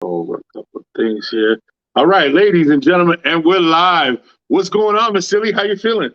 Over a couple of things here. All right, ladies and gentlemen, and we're live. What's going on, Miss Illy? How you feeling?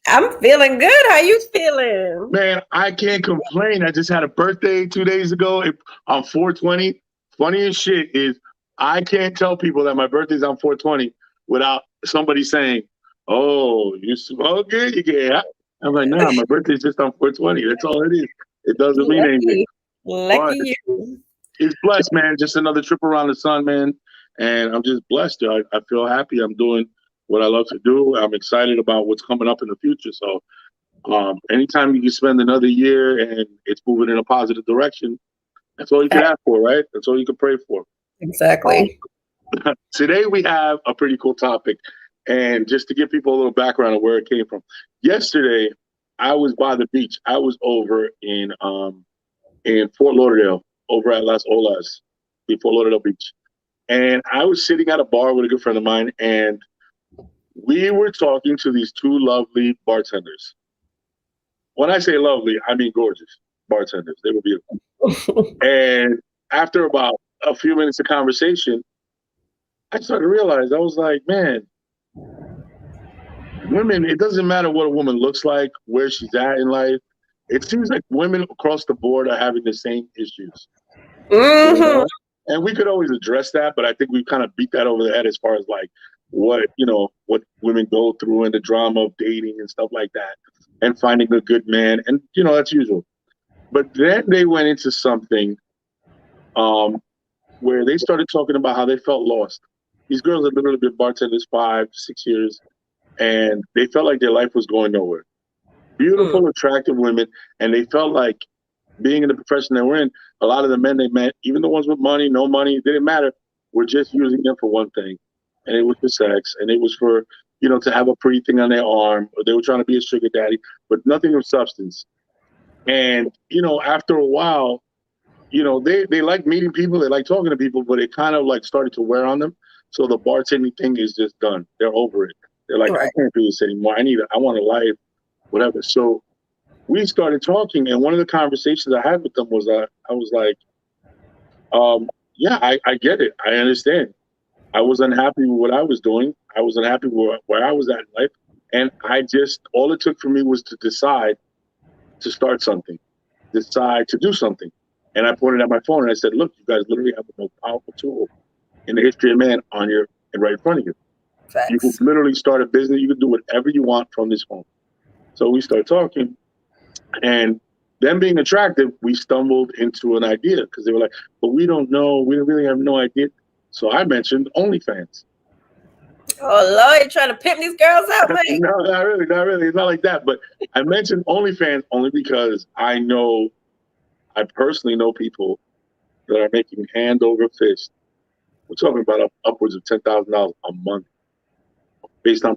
I'm feeling good. How you feeling? Man, I can't complain. I just had a birthday 2 days ago on 420. Funny as shit is I can't tell people that my birthday's on 420 without somebody saying, "Oh, you smoking? You get high?" I'm like, nah, my birthday's just on 420. That's all it is. It doesn't mean anything. Lucky. But Lucky you. it's blessed, man. Just another trip around the sun, man. And I'm just blessed. I feel happy. I'm doing what I love to do. I'm excited about what's coming up in the future. So, anytime you can spend another year and it's moving in a positive direction, that's all you can ask for, right? That's all you can pray for. Um, Exactly. Today we have a pretty cool topic, and just to give people a little background of where it came from. Yesterday, I was by the beach. I was over in Fort Lauderdale, over at Las Olas, in Fort Lauderdale Beach. And I was sitting at a bar with a good friend of mine, and we were talking to these two lovely bartenders. When I say lovely, I mean gorgeous bartenders. They were beautiful. And after about a few minutes of conversation, I started to realize I was like, man, women, it doesn't matter what a woman looks like, where she's at in life. It seems like women across the board are having the same issues, you hmm know? And we could always address that, but I think we kind of beat that over the head as far as like what women go through and the drama of dating and stuff like that and finding a good man. And, that's usual. But then they went into something um, where they started talking about how they felt lost. These girls have literally been bartenders 5, 6 years, and they felt like their life was going nowhere. Beautiful, attractive women, and they felt like being in the profession they were in, a lot of the men they met, even the ones with money, no money, it didn't matter, were just using them for one thing. And it was for sex, and it was for, to have a pretty thing on their arm, or they were trying to be a sugar daddy, but nothing of substance. And, after a while, they like meeting people, they like talking to people, but it kind of like started to wear on them. So the bartending thing is just done. They're over it. They're like, I Right. can't do this anymore. I want a life, whatever. So we started talking, and one of the conversations I had with them was I was like, yeah, I get it. I understand. I was unhappy with what I was doing. I was unhappy with where I was at in life. And I just, all it took for me was to decide to start something, decide to do something. And I pointed at my phone and I said, look, you guys literally have the most powerful tool in the history of man on your and right in front of you. You could Facts. literally start a business. You could do whatever you want from this phone. So we started talking. And them being attractive, we stumbled into an idea because they were like, but we don't know. We really have no idea. So I mentioned OnlyFans. Oh Lord, you trying to pimp these girls out, man? No, not really, not really. It's not like that. But I mentioned OnlyFans only because I personally know people that are making hand over fist. We're talking about upwards of $10,000 a month based on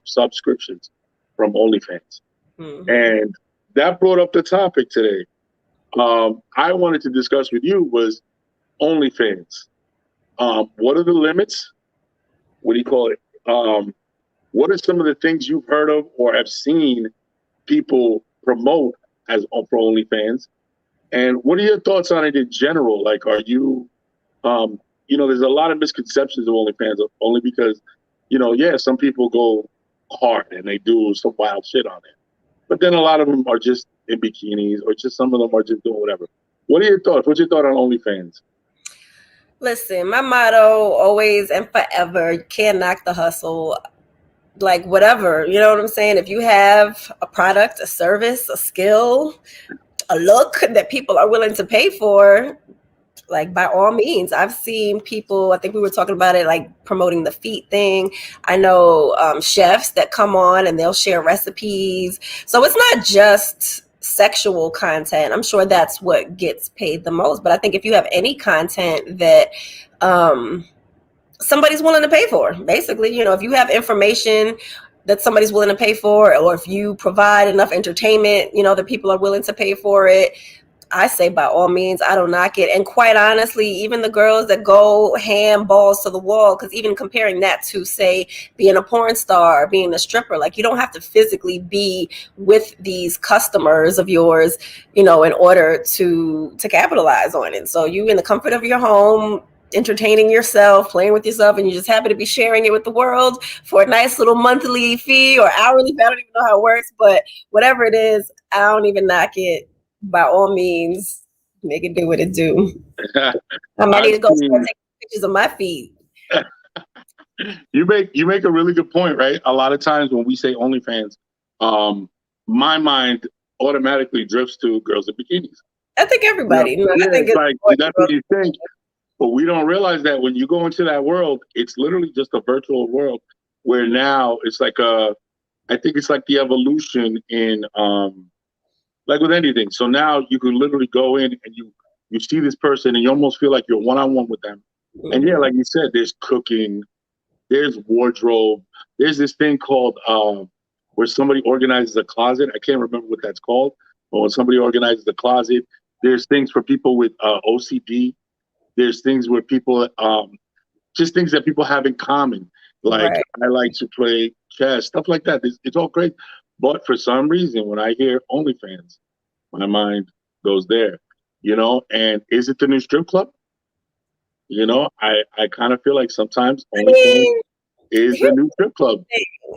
subscriptions from OnlyFans. hmm And that brought up the topic today. I wanted to discuss with you was OnlyFans. What are the limits? What do you call it? What are some of the things you've heard of or have seen people promote as for OnlyFans? And what are your thoughts on it in general? Like, are you, there's a lot of misconceptions of OnlyFans only because, yeah, some people go hard and they do some wild shit on it. But then a lot of them are just in bikinis or just some of them are just doing whatever. What are your thoughts? What's your thought on OnlyFans? Listen, my motto always and forever: you can't knock the hustle. Like whatever, you know what I'm saying? If you have a product, a service, a skill, a look that people are willing to pay for, like by all means. I've seen people, I think we were talking about it, like promoting the feet thing. I know chefs that come on and they'll share recipes. So it's not just sexual content. I'm sure that's what gets paid the most, but I think if you have any content that um somebody's willing to pay for, basically, if you have information that somebody's willing to pay for, or if you provide enough entertainment, that people are willing to pay for it, I say by all means, I don't knock it. And quite honestly, even the girls that go ham balls to the wall, because even comparing that to, say, being a porn star, being a stripper, like you don't have to physically be with these customers of yours, in order to capitalize on it. So you in the comfort of your home, entertaining yourself, playing with yourself, and you're just happy to be sharing it with the world for a nice little monthly fee or hourly fee. I don't even know how it works, but whatever it is, I don't even knock it. By all means, make it do what it do. I might need to go start taking pictures of my feet. You make a really good point, right? A lot of times when we say OnlyFans, my mind automatically drifts to girls in bikinis. I think everybody. Yeah, I think it's like that's what you think, but we don't realize that when you go into that world, it's literally just a virtual world where now it's like I think it's like the evolution in like with anything. So now you can literally go in and you see this person and you almost feel like you're one-on-one with them. Mm-hmm. And yeah, like you said, there's cooking, there's wardrobe, there's this thing called where somebody organizes a closet. I can't remember what that's called, but when somebody organizes a closet, there's things for people with OCD. There's things where people just things that people have in common. Like I like to play chess, stuff like that. It's all great. But for some reason, when I hear OnlyFans, my mind goes there, you know, and is it the new strip club? You know, I kind of feel like sometimes OnlyFans is the new strip club.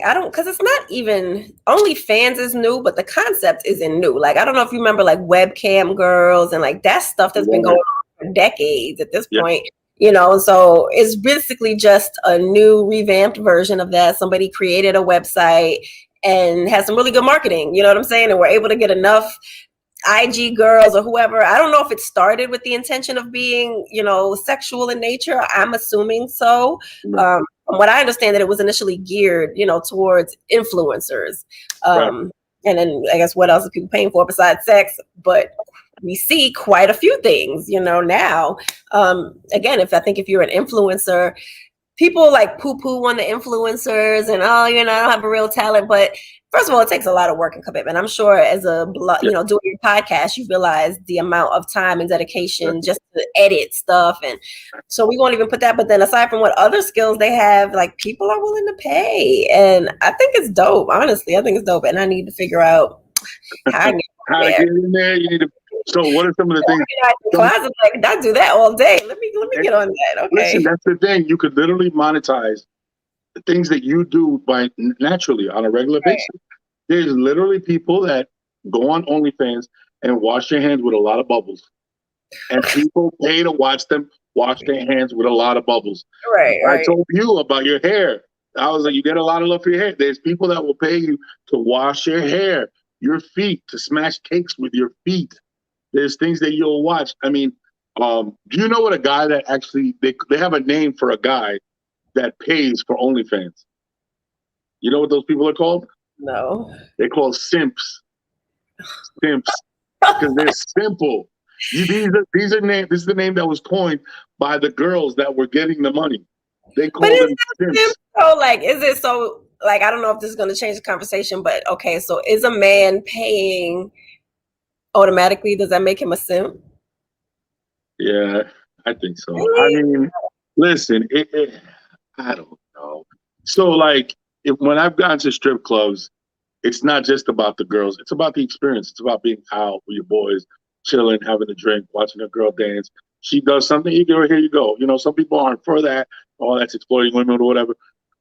I don't, because it's not even, OnlyFans is new, but the concept isn't new. Like, I don't know if you remember like webcam girls and like that stuff that's been going on for decades at this point. You know, so it's basically just a new revamped version of that. Somebody created a website and has some really good marketing, you know what I'm saying? And we're able to get enough IG girls or whoever. I don't know if it started with the intention of being, you know, sexual in nature. I'm assuming so. From what I understand, that it was initially geared, you know, towards influencers. And then I guess what else are people paying for besides sex? But we see quite a few things, you know, now. Again, if you're an influencer, people like poo-poo on the influencers and, oh, you know, I don't have a real talent. But first of all, it takes a lot of work and commitment. I'm sure as a, you know, doing your podcast, you realize the amount of time and dedication just to edit stuff. And so we won't even put that. But then aside from what other skills they have, like people are willing to pay. And I think it's dope. Honestly, I think it's dope. And I need to figure out how to get in there. You need to. So what are some of the things? Closet, like, I do that all day. Let me get on that. Okay. Listen, that's the thing. You could literally monetize the things that you do by naturally on a regular basis. There's literally people that go on OnlyFans and wash their hands with a lot of bubbles, and people pay to watch them wash their hands with a lot of bubbles. I told you about your hair. I was like, you get a lot of love for your hair. There's people that will pay you to wash your hair, your feet, to smash cakes with your feet. There's things that you'll watch. I mean, do you know what a guy that actually, they have a name for a guy that pays for OnlyFans? You know what those people are called? No. They're called simps. Simps. Because they're simple. These are names. This is the name that was coined by the girls that were getting the money. They call them simps. So, like, is it so, like, I don't know if this is going to change the conversation, but okay, so is a man paying automatically, does that make him a simp? Yeah, I think so. Really? I mean, listen, I don't know. So, like, when I've gone to strip clubs, it's not just about the girls. It's about the experience. It's about being out with your boys, chilling, having a drink, watching a girl dance. She does something, you go, here you go. You know, some people aren't for that. Oh, that's exploiting women or whatever.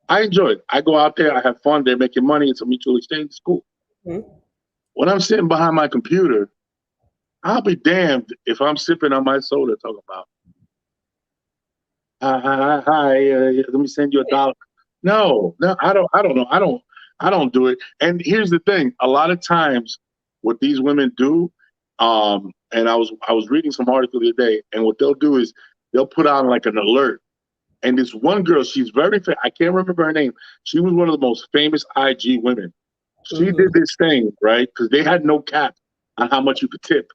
I enjoy it. I go out there, I have fun. They're making money. It's a mutual exchange. It's cool. Mm-hmm. When I'm sitting behind my computer, I'll be damned if I'm sipping on my soda talking about, hi, let me send you $1. No, I don't know. I don't do it. And here's the thing. A lot of times what these women do, and I was reading some article the other day, and what they'll do is they'll put on like an alert. And this one girl, she's very I can't remember her name. She was one of the most famous IG women. She did this thing, right? Because they had no cap on how much you could tip.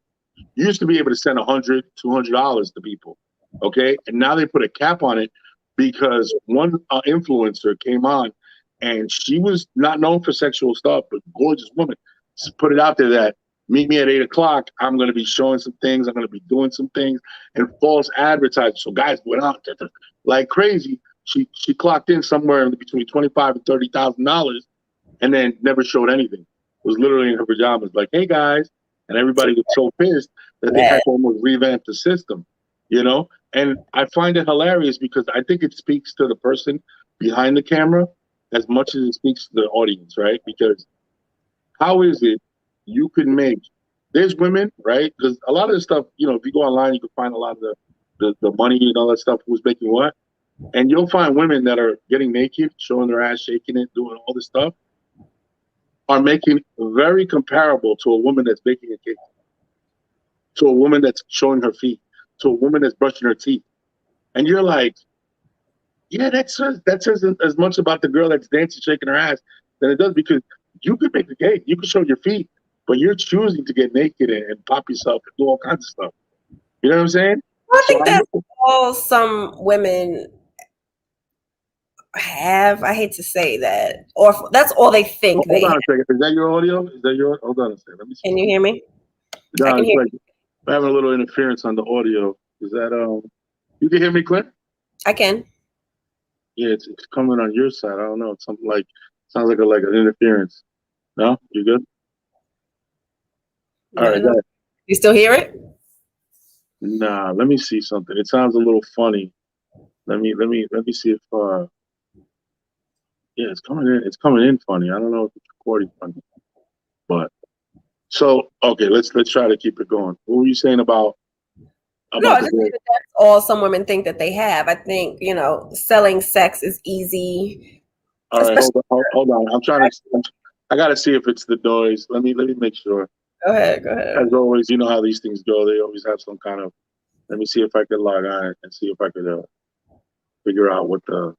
You used to be able to send $100, $200 to people, okay? And now they put a cap on it because one influencer came on, and she was not known for sexual stuff, but gorgeous woman. She put it out there that, meet me at 8 o'clock. I'm going to be showing some things. I'm going to be doing some things, and false advertising. So guys went out like crazy. She clocked in somewhere in between $25,000 and $30,000, and then never showed anything. It was literally in her pajamas, like, hey guys. And everybody was so pissed that they had to almost revamp the system, you know? And I find it hilarious because I think it speaks to the person behind the camera as much as it speaks to the audience, right? Because how is it you can make, there's women, right? Because a lot of the stuff, if you go online, you can find a lot of the money and all that stuff, who's making what. And you'll find women that are getting naked, showing their ass, shaking it, doing all this stuff, are making very comparable to a woman that's baking a cake, to a woman that's showing her feet, to a woman that's brushing her teeth. And you're like, yeah, that says as much about the girl that's dancing, shaking her ass, than it does, because you could make a cake, you could show your feet, but you're choosing to get naked and pop yourself and do all kinds of stuff. You know what I'm saying? I So think I'm that's all some women have. I hate to say that, or that's all they think hold they on have. a second. Is that your audio? Is that your? Hold on a second. Let me see Can you something. hear me? I No, can it's hear like you. I'm having a little interference on the audio. Is that You can hear me, Clint? I can. Yeah, it's coming on your side. I don't know. It's something like sounds like an interference. No, you good? All No, right, no. go ahead. You still hear it? Nah, let me see something. It sounds a little funny. Let me see if yeah, it's coming in. It's coming in funny. I don't know if it's recording funny, but so okay. Let's try to keep it going. What were you saying No, about I the just think girl? that that's all some women think that they have. I think, selling sex is easy, All right, especially. hold on. I got to see if it's the noise. Let me make sure. Go ahead, go ahead. As always, you know how these things go. They always have some kind of. Let me see if I could log on and see if I could figure out what the.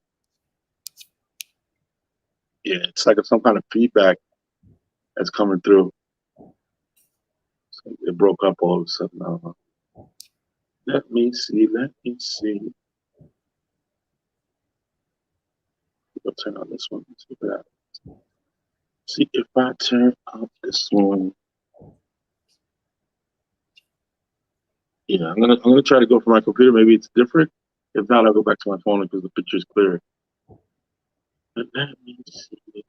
Yeah, it's like some kind of feedback that's coming through. So it broke up all of a sudden. I don't know. Let me see. Let me see. I'll turn on this one. See if that. See if I turn on this one. Yeah, I'm gonna try to go for my computer. Maybe it's different. If not, I'll go back to my phone because the picture's clear. But let me see if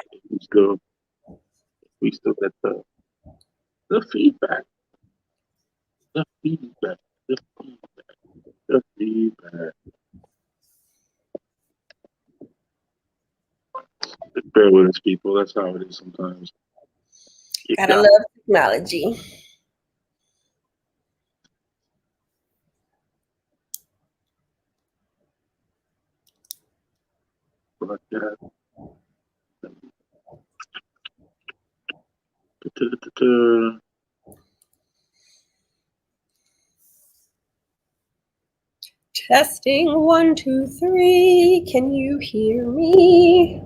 we still get the feedback. The feedback. The feedback. The feedback. Bear with us, people. That's how it is sometimes. You Gotta got love technology. like that. Da-da-da-da. Testing 1, 2, 3. Can you hear me?